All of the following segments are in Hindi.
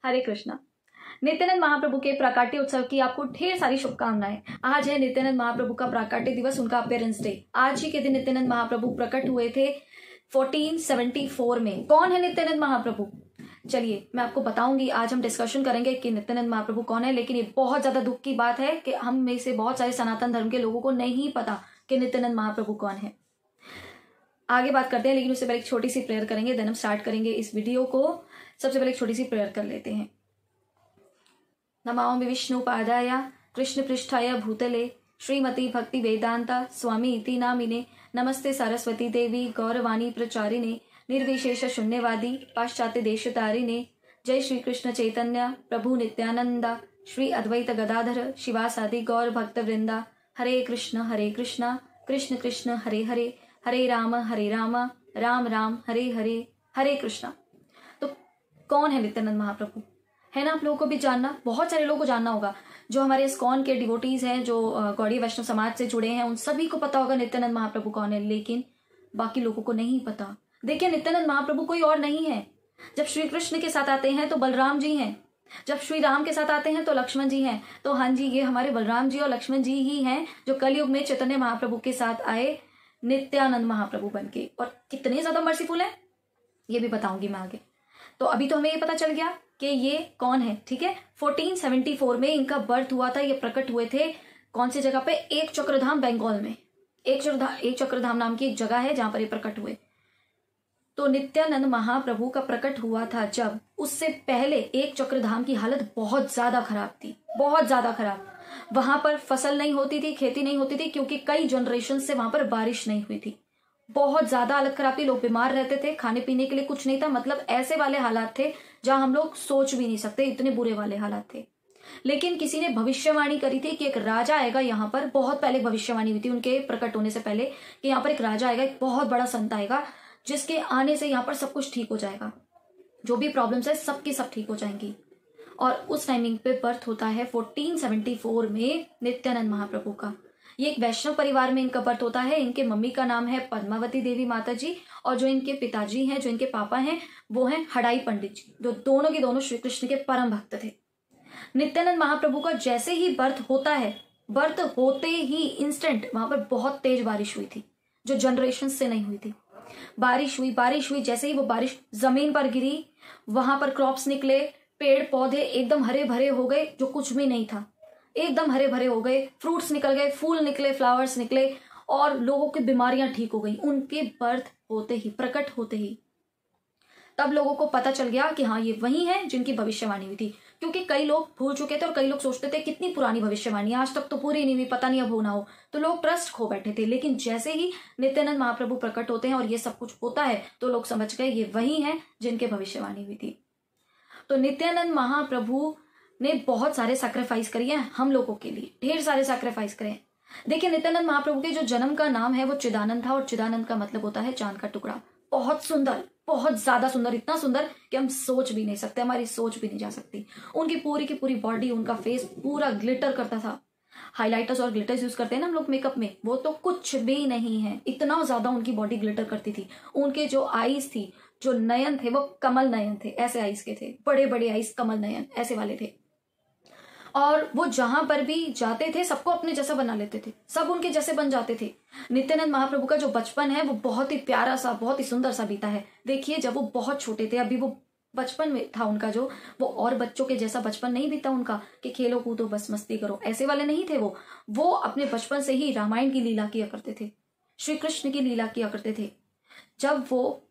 हरे कृष्णा। नित्यानंद महाप्रभु के प्राकट्य उत्सव की आपको ढेर सारी शुभकामनाएं। आज है नित्यानंद महाप्रभु का प्राकट्य दिवस, उनका अपीयरेंस डे। आज ही के दिन नित्यानंद महाप्रभु प्रकट हुए थे 1474 में। कौन है नित्यानंद महाप्रभु? चलिए मैं आपको बताऊंगी। आज हम डिस्कशन करेंगे कि नित्यानंद महाप्रभु कौन है। लेकिन ये बहुत ज्यादा दुख की बात है कि हम में से बहुत सारे सनातन धर्म के लोगों को नहीं पता कि नित्यानंद महाप्रभु कौन है। आगे बात करते हैं, लेकिन उससे पहले एक छोटी सी प्रेयर करेंगे, देन हम स्टार्ट करेंगे इस वीडियो को। सबसे पहले एक छोटी सी प्रेयर कर लेते हैं। नमामि विष्णु पादाय कृष्ण पृष्ठाय भूतले श्रीमती भक्ति वेदांता स्वामी इति नामिने नमस्ते सरस्वती देवी गौरवाणी प्रचारिणे निर्विशेष शून्यवादी पाश्चात्य देश तारिणे। जय श्री कृष्ण चैतन्य प्रभु नित्यानंदा श्री अद्वैत गदाधर शिवासादि गौर भक्त वृंदा। हरे कृष्ण कृष्ण कृष्ण हरे हरे, हरे राम राम राम हरे हरे, हरे कृष्णा। तो कौन है नित्यानंद महाप्रभु? है ना, आप लोगों को भी जानना, बहुत सारे लोगों को जानना होगा। जो हमारे इस्कॉन के डिवोटीज हैं, जो गौड़ीय वैष्णव समाज से जुड़े हैं, उन सभी को पता होगा नित्यानंद महाप्रभु कौन है, लेकिन बाकी लोगों को नहीं पता। देखिए, नित्यानंद महाप्रभु कोई और नहीं है। जब श्री कृष्ण के साथ आते हैं तो बलराम जी हैं, जब श्री राम के साथ आते हैं तो लक्ष्मण जी हैं। तो हाँ जी, ये हमारे बलराम जी और लक्ष्मण जी ही हैं जो कलयुग में चैतन्य महाप्रभु के साथ आए नित्यानंद महाप्रभु बनके। और कितने ज्यादा मर्सीफुल है ये भी बताऊंगी मैं आगे। तो अभी तो हमें ये पता चल गया कि ये कौन है, ठीक है। 1474 में इनका बर्थ हुआ था। ये प्रकट हुए थे कौन सी जगह पे? एक चक्रधाम, बंगाल में। एक चक्रधाम नाम की एक जगह है जहां पर ये प्रकट हुए। तो नित्यानंद महाप्रभु का प्रकट हुआ था जब, उससे पहले एक चक्रधाम की हालत बहुत ज्यादा खराब थी, बहुत ज्यादा खराब। वहां पर फसल नहीं होती थी, खेती नहीं होती थी, क्योंकि कई जनरेशन से वहां पर बारिश नहीं हुई थी। बहुत ज्यादा हालत खराब थी, लोग बीमार रहते थे, खाने पीने के लिए कुछ नहीं था। मतलब ऐसे वाले हालात थे जहां हम लोग सोच भी नहीं सकते, इतने बुरे वाले हालात थे। लेकिन किसी ने भविष्यवाणी करी थी कि एक राजा आएगा यहाँ पर। बहुत पहले भविष्यवाणी हुई थी उनके प्रकट होने से पहले कि यहाँ पर एक राजा आएगा, एक बहुत बड़ा संत आएगा, जिसके आने से यहाँ पर सब कुछ ठीक हो जाएगा, जो भी प्रॉब्लम्स है सबकी सब ठीक हो जाएंगी। और उस टाइमिंग पे बर्थ होता है 1474 में नित्यानंद महाप्रभु का। ये एक वैष्णव परिवार में इनका बर्थ होता है। इनके मम्मी का नाम है पद्मावती देवी माता जी, और जो इनके पिताजी हैं, जो इनके पापा हैं, वो हैं हड़ाई पंडित जी, जो दोनों के दोनों श्री कृष्ण के परम भक्त थे। नित्यानंद महाप्रभु का जैसे ही बर्थ होता है, बर्थ होते ही इंस्टेंट वहां पर बहुत तेज बारिश हुई थी, जो जनरेशन से नहीं हुई थी। बारिश हुई, जैसे ही वो बारिश जमीन पर गिरी, वहां पर क्रॉप्स निकले, पेड़ पौधे एकदम हरे भरे हो गए, जो कुछ भी नहीं था एकदम हरे भरे हो गए। फ्रूट्स निकल गए, फूल निकले, फ्लावर्स निकले, और लोगों की बीमारियां ठीक हो गई उनके बर्थ होते ही, प्रकट होते ही। तब लोगों को पता चल गया कि हाँ, ये वही है जिनकी भविष्यवाणी हुई थी। क्योंकि कई लोग भूल चुके थे और कई लोग सोचते थे कितनी पुरानी भविष्यवाणी, आज तक तो पूरी नहीं हुई, पता नहीं अब हो ना हो। तो लोग ट्रस्ट खो बैठे थे। लेकिन जैसे ही नित्यानंद महाप्रभु प्रकट होते हैं और ये सब कुछ होता है, तो लोग समझ गए ये वही है जिनके भविष्यवाणी हुई थी। तो नित्यानंद महाप्रभु ने बहुत सारे सैक्रिफाइस करी है हम लोगों के लिए, ढेर सारे सैक्रिफाइस करे। देखिए, नित्यानंद महाप्रभु के जो जन्म का नाम है वो चिदानंद था, और चिदानंद का मतलब होता है चांद का टुकड़ा। बहुत सुंदर, बहुत ज्यादा सुंदर, इतना सुंदर कि हम सोच भी नहीं सकते, हमारी सोच भी नहीं जा सकती। उनकी पूरी की पूरी बॉडी, उनका फेस पूरा ग्लिटर करता था। हाइलाइटर्स और ग्लिटर्स यूज करते हैं ना हम लोग मेकअप में, वो तो कुछ भी नहीं है, इतना ज्यादा उनकी बॉडी ग्लिटर करती थी। उनके जो आईज थी, जो नयन थे, वो कमल नयन थे, ऐसे आईज के थे, बड़े बड़े आईज, कमल नयन ऐसे वाले थे। और वो जहां पर भी जाते थे सबको अपने जैसा बना लेते थे, सब उनके जैसे बन जाते थे। नित्यानंद महाप्रभु का जो बचपन है वो बहुत ही प्यारा सा, बहुत ही सुंदर सा बीता है। देखिए, जब वो बहुत छोटे थे, अभी वो बचपन में था उनका, जो वो और बच्चों के जैसा बचपन नहीं बीता उनका कि खेलो कूदो बस मस्ती करो, ऐसे वाले नहीं थे वो अपने बचपन से ही रामायण की लीला किया करते थे, श्री कृष्ण की लीला किया करते थे। जब वो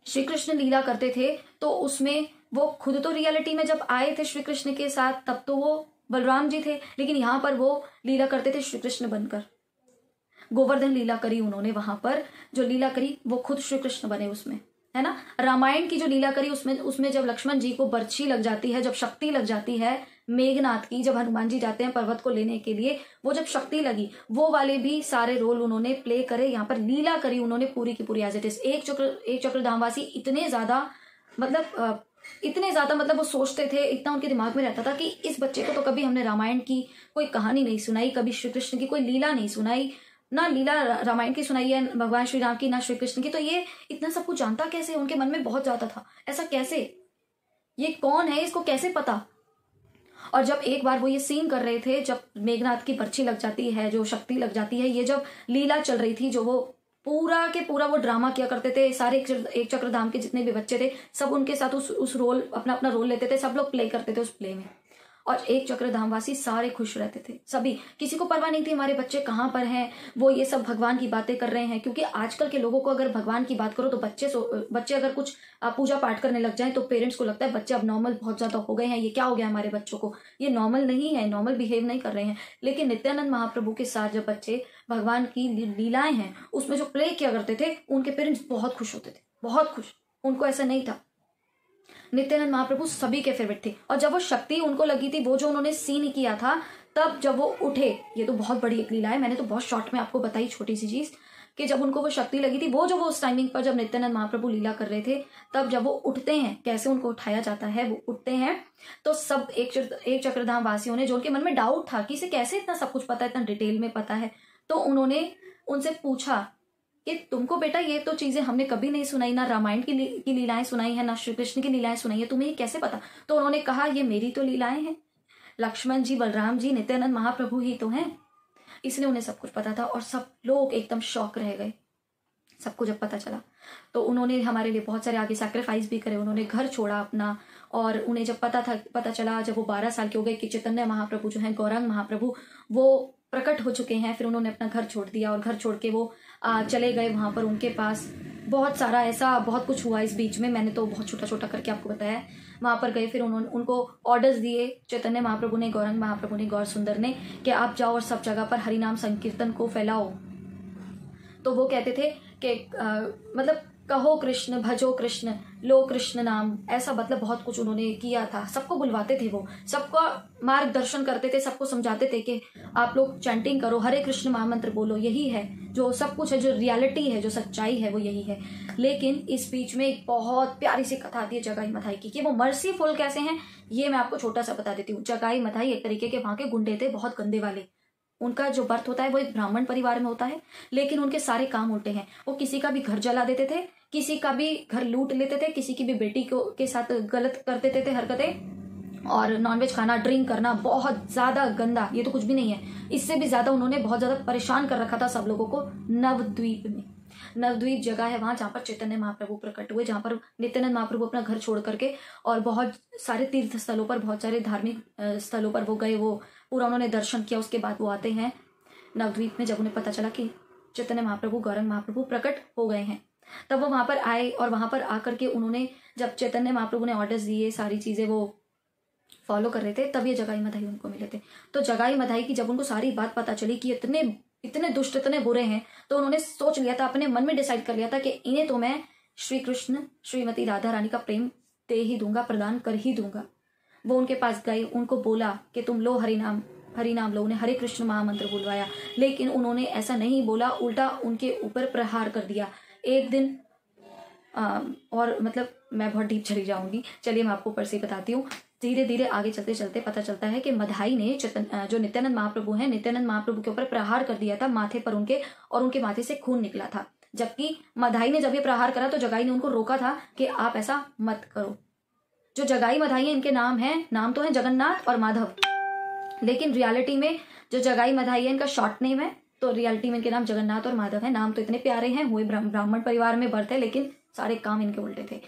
श्री कृष्ण लीला करते थे तो उसमें वो खुद तो रियलिटी में जब आए थे श्री कृष्ण के साथ, तब तो वो बलराम जी थे, लेकिन यहाँ पर वो लीला करते थे श्री कृष्ण बनकर। गोवर्धन लीला करी उन्होंने, वहां पर जो लीला करी वो खुद श्री कृष्ण बने उसमें, है ना। रामायण की जो लीला करी उसमें जब लक्ष्मण जी को बर्छी लग जाती है, जब शक्ति लग जाती है मेघनाथ की, जब हनुमान जी जाते हैं पर्वत को लेने के लिए, वो जब शक्ति लगी, वो वाले भी सारे रोल उन्होंने प्ले करे। यहाँ पर लीला करी उन्होंने पूरी की पूरी एज इट इज। एक चक्र धामवासी इतने ज्यादा मतलब वो सोचते थे, इतना उनके दिमाग में रहता था कि इस बच्चे को तो कभी हमने रामायण की कोई कहानी नहीं सुनाई, कभी श्री कृष्ण की कोई लीला नहीं सुनाई, ना लीला रामायण की सुनाई है भगवान श्री राम की, ना श्री कृष्ण की, तो ये इतना सब कुछ जानता कैसे? उनके मन में बहुत ज्यादा था, ऐसा कैसे? ये कौन है, इसको कैसे पता। और जब एक बार वो ये सीन कर रहे थे, जब मेघनाथ की पर्ची लग जाती है, जो शक्ति लग जाती है, ये जब लीला चल रही थी, जो वो पूरा के पूरा वो ड्रामा किया करते थे, सारे एक चक्रधाम के जितने भी बच्चे थे सब उनके साथ उस रोल अपना अपना रोल लेते थे, सब लोग प्ले करते थे उस प्ले में। और एक चक्रधामवासी सारे खुश रहते थे, सभी, किसी को परवाह नहीं थी हमारे बच्चे कहाँ पर हैं, वो ये सब भगवान की बातें कर रहे हैं। क्योंकि आजकल के लोगों को अगर भगवान की बात करो तो बच्चे अगर कुछ पूजा पाठ करने लग जाए तो पेरेंट्स को लगता है बच्चे अब नॉर्मल बहुत ज्यादा हो गए हैं, ये क्या हो गया हमारे बच्चों को, ये नॉर्मल नहीं है, नॉर्मल बिहेव नहीं कर रहे हैं। लेकिन नित्यानंद महाप्रभु के साथ जब बच्चे भगवान की लीलाएं हैं उसमें जो प्ले किया करते थे, उनके पेरेंट्स बहुत खुश होते थे, बहुत खुश। उनको ऐसा नहीं था। नित्यानंद महाप्रभु सभी के फेवरेट थे। और जब वो शक्ति उनको लगी थी, वो जो उन्होंने सीन किया था, तब जब वो उठे, ये तो बहुत बड़ी एक लीला है, मैंने तो बहुत शॉर्ट में आपको बताई छोटी सी चीज, कि जब उनको वो शक्ति लगी थी, वो उस टाइमिंग पर जब नित्यानंद महाप्रभु लीला कर रहे थे, तब जब वो उठते हैं, कैसे उनको उठाया जाता है, वो उठते हैं तो सब एक चक्रधाम वासियों ने, जो उनके मन में डाउट था कि इसे कैसे इतना सब कुछ पता है, इतना डिटेल में पता है, तो उन्होंने उनसे पूछा कि तुमको बेटा ये तो चीजें हमने कभी नहीं सुनाई, ना रामायण की लीलाएं सुनाई है, ना श्री कृष्ण की लीलाएं सुनाई है, तुम्हें ये कैसे पता। तो उन्होंने कहा ये मेरी तो लीलाएं हैं, लक्ष्मण जी, बलराम जी, नित्यानंद महाप्रभु ही तो हैं। इसलिए उन्हें सब कुछ पता था। और सब लोग एकदम शॉक रह गए सबको जब पता चला। तो उन्होंने हमारे लिए बहुत सारे आगे सैक्रिफाइस भी करे, उन्होंने घर छोड़ा अपना। और उन्हें जब पता चला, जब वो 12 साल के हो गए कि चैतन्य महाप्रभु जो हैं, गौरांग महाप्रभु, वो प्रकट हो चुके हैं, फिर उन्होंने अपना घर छोड़ दिया और घर छोड़ के वो चले गए वहां पर उनके पास। बहुत सारा ऐसा बहुत कुछ हुआ इस बीच में, मैंने तो बहुत छोटा छोटा करके आपको बताया। वहां पर गए, फिर उन्होंने उनको ऑर्डर्स दिए, चैतन्य महाप्रभु ने, गौरांग महाप्रभु ने, गौर सुंदर ने, कि आप जाओ और सब जगह पर हरिनाम संकीर्तन को फैलाओ। तो वो कहते थे कि मतलब कहो कृष्ण, भजो कृष्ण, लो कृष्ण नाम, ऐसा मतलब बहुत कुछ उन्होंने किया था। सबको बुलवाते थे, वो सबका मार्गदर्शन करते थे, सबको समझाते थे कि आप लोग चैंटिंग करो, हरे कृष्ण महामंत्र बोलो, यही है जो सब कुछ है, जो रियलिटी है, जो सच्चाई है, वो यही है। लेकिन इस बीच में एक बहुत प्यारी सी कथा आती है जगाई मधाई की, कि वो मर्सीफुल कैसे हैं ये मैं आपको छोटा सा बता देती हूँ। जगाई मधाई एक तरीके के वहां के गुंडे थे, बहुत गंदे वाले। उनका जो बर्थ होता है वो एक ब्राह्मण परिवार में होता है, लेकिन उनके सारे काम उल्टे हैं। वो किसी का भी घर जला देते थे, किसी का भी घर लूट लेते थे, किसी की भी बेटी के साथ गलत कर देते थे हरकतें, और नॉनवेज खाना, ड्रिंक करना, बहुत ज्यादा गंदा। ये तो कुछ भी नहीं है, इससे भी ज्यादा उन्होंने बहुत ज्यादा परेशान कर रखा था सब लोगों को। नवद्वीप में, नवद्वीप जगह है वहां जहां पर चैतन्य महाप्रभु प्रकट हुए, जहां पर नित्यानंद महाप्रभु अपना घर छोड़ करके और बहुत सारे तीर्थ स्थलों पर, बहुत सारे धार्मिक स्थलों पर वो गए, वो पूरा उन्होंने दर्शन किया। उसके बाद वो आते हैं नवद्वीप में। जब उन्हें पता चला कि चैतन्य महाप्रभु, गौरांग महाप्रभु प्रकट हो गए हैं, तब वो वहां पर आए। और वहां पर आकर के उन्होंने, जब चैतन्य महाप्रभु ने ऑर्डर्स दिए, सारी चीजें वो फॉलो कर रहे थे, तब ये जगाई मधाई उनको मिले थे। तो जगाई मधाई की जब उनको सारी बात पता चली कि इतने दुष्ट, इतने बुरे हैं, तो उन्होंने सोच लिया था, अपने मन में डिसाइड कर लिया था कि इन्हें तो मैं श्री कृष्ण, श्रीमती राधा रानी का प्रेम दे ही दूंगा, प्रदान कर ही दूंगा। वो उनके पास गए, उनको बोला कि तुम लो हरिनाम लो। उन्हें हरे कृष्ण महामंत्र बुलवाया, लेकिन उन्होंने ऐसा नहीं बोला, उल्टा उनके ऊपर प्रहार कर दिया। एक दिन और मतलब मैं बहुत डीप चली जाऊंगी, चलिए मैं आपको ऊपर से बताती हूँ। धीरे धीरे आगे चलते चलते पता चलता है कि मधाई ने जो नित्यानंद महाप्रभु हैं, नित्यानंद महाप्रभु के ऊपर प्रहार कर दिया था माथे पर उनके, और उनके माथे से खून निकला था। जबकि मधाई ने जब ये प्रहार करा तो जगाई ने उनको रोका था कि आप ऐसा मत करो। जो जगाई मधाई है, इनके नाम तो है जगन्नाथ और माधव, लेकिन रियलिटी में जो जगाई मधाई है इनका शॉर्ट नेम है, तो रियलिटी में इनके नाम जगन्नाथ और माधव है। नाम तो इतने प्यारे हैं, हुए ब्राह्मण परिवार में बर्थ है, लेकिन सारे काम इनके उल्टे थे।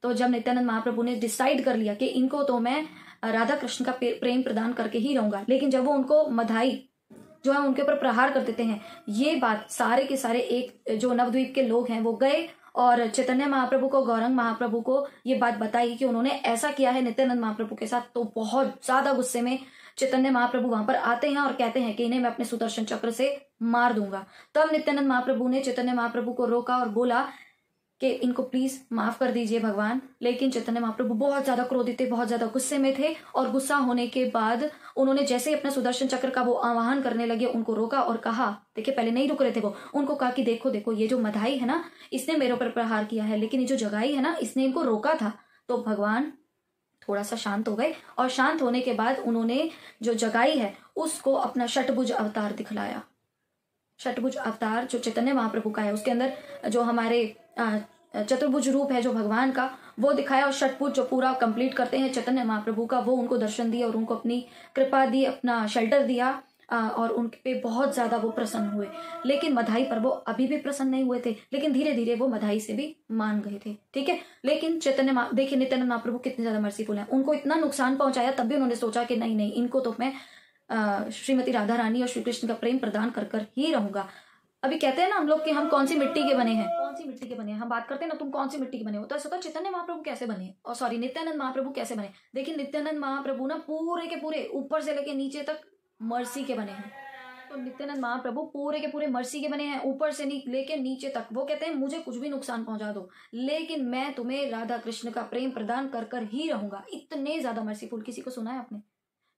तो जब नित्यानंद महाप्रभु ने डिसाइड कर लिया कि इनको तो मैं राधा कृष्ण का प्रेम प्रदान करके ही रहूंगा, लेकिन जब वो उनको मधाई जो है उनके ऊपर प्रहार कर देते हैं, ये बात सारे के सारे एक जो नवद्वीप के लोग हैं वो गए और चैतन्य महाप्रभु को, गौरांग महाप्रभु को ये बात बताई कि उन्होंने ऐसा किया है नित्यानंद महाप्रभु के साथ। तो बहुत ज्यादा गुस्से में चैतन्य महाप्रभु वहां पर आते हैं और कहते हैं कि इन्हें मैं अपने सुदर्शन चक्र से मार दूंगा। तब नित्यानंद महाप्रभु ने चैतन्य महाप्रभु को रोका और बोला कि इनको प्लीज माफ कर दीजिए भगवान। लेकिन चैतन्य महाप्रभु बहुत ज्यादा क्रोधित थे, बहुत ज्यादा गुस्से में थे, और गुस्सा होने के बाद उन्होंने जैसे ही अपना सुदर्शन चक्र का वो आवाहन करने लगे, उनको रोका और कहा, देखिए पहले नहीं रुक रहे थे वो, उनको कहा कि देखो देखो ये जो मधाई है ना, इसने मेरे ऊपर प्रहार किया है, लेकिन ये जो जगाई है ना, इसने इनको रोका था। तो भगवान थोड़ा सा शांत हो गए, और शांत होने के बाद उन्होंने जो जगाई है उसको अपना षटभुज अवतार दिखलाया। षटभुज अवतार जो चैतन्य महाप्रभु का है, उसके अंदर जो हमारे चतुर्भुज रूप है जो भगवान का, वो दिखाया, और षटभुज जो पूरा कंप्लीट करते हैं चैतन्य महाप्रभु का, वो उनको दर्शन दिया और उनको अपनी कृपा दी, अपना शेल्टर दिया, और उन पे बहुत ज्यादा वो प्रसन्न हुए। लेकिन मधाई पर वो अभी भी प्रसन्न नहीं हुए थे, लेकिन धीरे धीरे वो मधाई से भी मान गए थे। ठीक है, लेकिन देखिए नित्यानंद महाप्रभु कितने ज्यादा मर्सीफुल हैं। उनको इतना नुकसान पहुंचाया, तब भी उन्होंने सोचा कि नहीं नहीं, इनको तो मैं श्रीमती राधा रानी और श्री कृष्ण का प्रेम प्रदान कर कर ही रहूंगा। अभी कहते हैं ना हम लोग कि हम कौन सी मिट्टी के बने हैं, कौन सी मिट्टी के बने हैं, हम बात करते हैं ना तुम कौन सी मिट्टी के बने हो, तो ऐसा तो चैतन्य महाप्रभु कैसे बने, और सॉरी नित्यानंद महाप्रभु कैसे बने। देखिए नित्यानंद महाप्रभु ना पूरे के पूरे ऊपर से लेके नीचे तक मर्सी के बने हैं। तो नित्यानंद महाप्रभु पूरे के पूरे मर्सी के बने हैं, ऊपर से लेके नीचे तक। वो कहते हैं मुझे कुछ भी नुकसान पहुंचा दो, लेकिन मैं तुम्हें राधा कृष्ण का प्रेम प्रदान कर कर ही रहूंगा। इतने ज्यादा मर्सीफुल। किसी को सुना है आपने?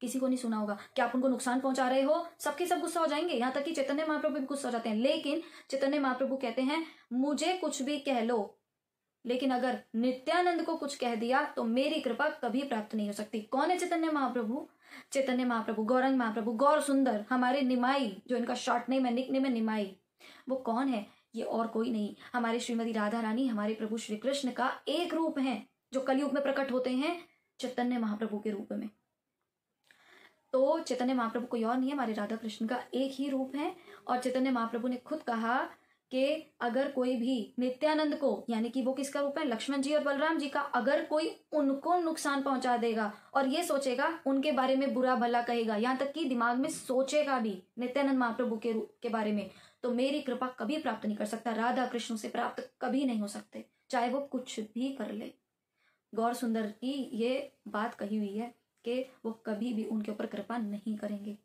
किसी को नहीं सुना होगा। क्या आप उनको नुकसान पहुंचा रहे हो, सबके सब गुस्सा हो जाएंगे, यहाँ तक कि चैतन्य महाप्रभु भी गुस्सा हो जाते हैं। लेकिन चैतन्य महाप्रभु कहते हैं मुझे कुछ भी कह लो, लेकिन अगर नित्यानंद को कुछ कह दिया तो मेरी कृपा कभी प्राप्त नहीं हो सकती। कौन है चैतन्य महाप्रभु? चैतन्य महाप्रभु, गौरंग महाप्रभु, गौर सुंदर, हमारे निमाई, जो इनका शॉर्ट नेम है, निक नेम है निमाई। वो कौन है? ये और कोई नहीं, हमारे श्रीमती राधा रानी, हमारे प्रभु श्री कृष्ण का एक रूप है, जो कलयुग में प्रकट होते हैं चैतन्य महाप्रभु के रूप में। तो चैतन्य महाप्रभु कोई और नहीं है, हमारे राधा कृष्ण का एक ही रूप है। और चैतन्य महाप्रभु ने खुद कहा कि अगर कोई भी नित्यानंद को, यानी कि वो किसका रूप है, लक्ष्मण जी और बलराम जी का, अगर कोई उनको नुकसान पहुंचा देगा और ये सोचेगा उनके बारे में बुरा भला कहेगा, यहाँ तक कि दिमाग में सोचेगा भी नित्यानंद महाप्रभु के रूप के बारे में, तो मेरी कृपा कभी प्राप्त नहीं कर सकता, राधा कृष्ण से प्राप्त कभी नहीं हो सकते, चाहे वो कुछ भी कर ले। गौर सुंदर की ये बात कही हुई है कि वो कभी भी उनके ऊपर कृपा नहीं करेंगे।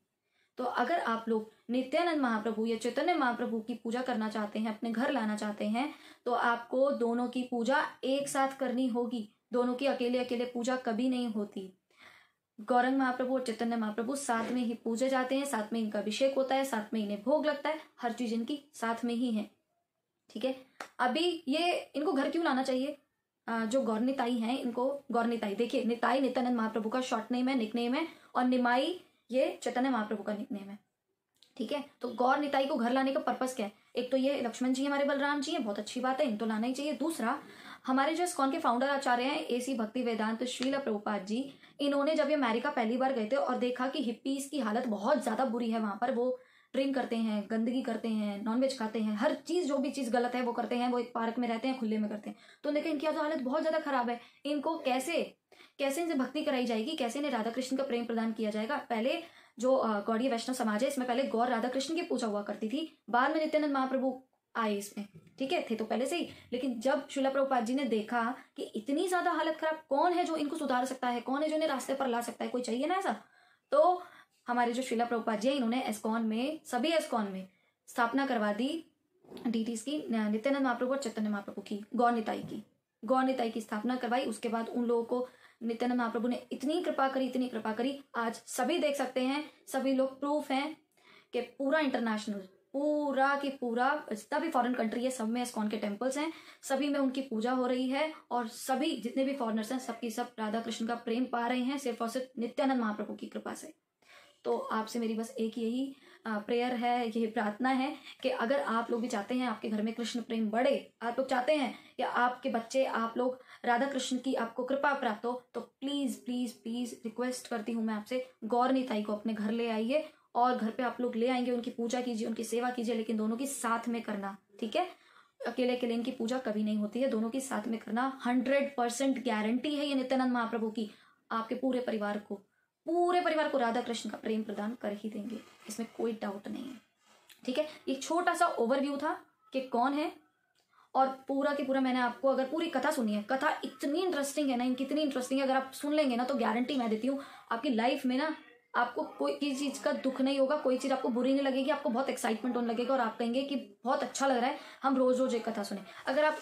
तो अगर आप लोग नित्यानंद महाप्रभु या चैतन्य महाप्रभु की पूजा करना चाहते हैं, अपने घर लाना चाहते हैं, तो आपको दोनों की पूजा एक साथ करनी होगी। दोनों की अकेले अकेले पूजा कभी नहीं होती। गौरंग महाप्रभु और चैतन्य महाप्रभु साथ में ही पूजे जाते हैं, साथ में इनका अभिषेक होता है, साथ में इन्हें भोग लगता है, हर चीज इनकी साथ में ही है। ठीक है, अभी ये इनको घर क्यों लाना चाहिए? जो गौर निताई हैं, इनको गौर निताई, देखिए निताई नित्यानंद महाप्रभु का शॉर्ट नेम है, निक नेम है, और निमाई ये चैतन्य महाप्रभु का निक नेम है। ठीक है, तो गौर निताई को घर लाने का पर्पस क्या है? एक तो ये लक्ष्मण जी हमारे बलराम जी हैं, बहुत अच्छी बात है, इनको लाना ही चाहिए। दूसरा, हमारे जो इस्कॉन के फाउंडर आचार्य हैं एसी भक्ति वेदांत श्रील प्रभुपाद जी, इन्होंने जब ये अमेरिका पहली बार गए थे और देखा कि हिप्पीज की हालत बहुत ज्यादा बुरी है वहां पर, वो ड्रिंक करते हैं, गंदगी करते हैं, नॉनवेज खाते हैं, हर चीज जो भी चीज गलत है वो करते हैं, वो एक पार्क में रहते हैं, खुले में करते हैं। तो देखा इनकी हालत बहुत ज्यादा खराब है, इनको कैसे इनसे भक्ति कराई जाएगी, कैसे इन्हें राधा कृष्ण का प्रेम प्रदान किया जाएगा। पहले जो गौड़ीय वैष्णव समाज है, इसमें पहले गौर राधा कृष्ण की पूजा हुआ करती थी, बाद में नित्यानंद महाप्रभु आए इसमें। ठीक है, थे तो पहले से ही, लेकिन जब श्रील प्रभुपाद जी ने देखा कि इतनी ज्यादा हालत खराब, कौन है जो इनको सुधार सकता है, कौन है जो इन्हें रास्ते पर ला सकता है, कोई चाहिए ना ऐसा। तो हमारे जो श्रील प्रभुपाद जी है, इन्होंने एस्कॉन में, सभी एस्कॉन में स्थापना करवा दी डीटीज की, नित्यानंद महाप्रभु और चैतन्य महाप्रभु की, गौर निताई की स्थापना करवाई। उसके बाद उन लोगों को नित्यानंद महाप्रभु ने इतनी कृपा करी, आज सभी देख सकते हैं, सभी लोग प्रूफ हैं कि पूरा इंटरनेशनल, पूरा की पूरा जितना भी फॉरेन कंट्री है, सब में इस्कॉन के टेम्पल्स हैं, सभी में उनकी पूजा हो रही है, और सभी जितने भी फॉरेनर्स हैं सबकी सब राधा कृष्ण का प्रेम पा रहे हैं, सिर्फ और सिर्फ नित्यानंद महाप्रभु की कृपा से। तो आपसे मेरी बस एक यही प्रेयर है, यही प्रार्थना है कि अगर आप लोग भी चाहते हैं आपके घर में कृष्ण प्रेम बढ़े, आप लोग चाहते हैं या आपके बच्चे, आप लोग राधा कृष्ण की आपको कृपा प्राप्त हो, तो प्लीज प्लीज प्लीज रिक्वेस्ट करती हूँ मैं आपसे, गौर निताई को अपने घर ले आइए, और घर पे आप लोग ले आएंगे, उनकी पूजा कीजिए, उनकी सेवा कीजिए, लेकिन दोनों की साथ में करना। ठीक है, अकेले अकेले इनकी पूजा कभी नहीं होती है, दोनों की साथ में करना। 100% गारंटी है ये नित्यानंद महाप्रभु की, आपके पूरे परिवार को राधा कृष्ण का प्रेम प्रदान कर ही देंगे, इसमें कोई डाउट नहीं है। ठीक है, एक छोटा सा ओवरव्यू था कि कौन है, और पूरा की पूरा मैंने आपको, अगर पूरी कथा सुनी है, कथा इतनी इंटरेस्टिंग है ना, इनकी इतनी इंटरेस्टिंग है, अगर आप सुन लेंगे ना तो गारंटी मैं देती हूँ आपकी लाइफ में ना आपको कोई किसी चीज का दुख नहीं होगा, कोई चीज आपको बुरी नहीं लगेगी, आपको बहुत एक्साइटमेंट होने लगेगा, और आप कहेंगे कि बहुत अच्छा लग रहा है, हम रोज रोज एक कथा सुने। अगर आप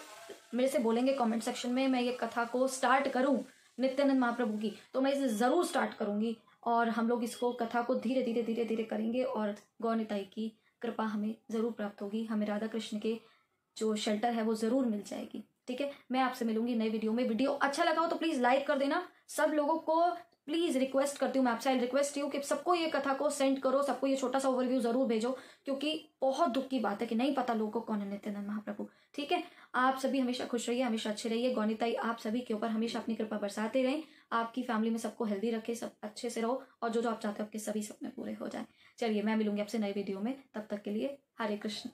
मेरे से बोलेंगे कमेंट सेक्शन में मैं ये कथा को स्टार्ट करूं नित्यानंद महाप्रभु की, तो मैं इसे जरूर स्टार्ट करूंगी, और हम लोग इसको कथा को धीरे धीरे करेंगे, और गौर निताई की कृपा हमें जरूर प्राप्त होगी, हमें राधा कृष्ण के जो शेल्टर है वो जरूर मिल जाएगी। ठीक है, मैं आपसे मिलूंगी नए वीडियो में। वीडियो अच्छा लगा हो तो प्लीज लाइक कर देना, सब लोगों को प्लीज रिक्वेस्ट करती हूँ मैं आपसे, आई रिक्वेस्ट यू कि सबको ये कथा को सेंड करो, सबको ये छोटा सा ओवरव्यू जरूर भेजो, क्योंकि बहुत दुख की बात है कि नहीं पता लोगों को कौन है नित्यानंद महाप्रभु। ठीक है, आप सभी हमेशा खुश रहिए, हमेशा अच्छे रहिए। गौनीताई आप सभी के ऊपर हमेशा अपनी कृपा बरसाते रहें, आपकी फैमिली में सबको हेल्दी रखे, सब अच्छे से रहो, और जो जो आप चाहते हो आपके सभी सपने पूरे हो जाए। चलिए मैं मिलूंगी आपसे नए वीडियो में, तब तक के लिए हरे कृष्ण।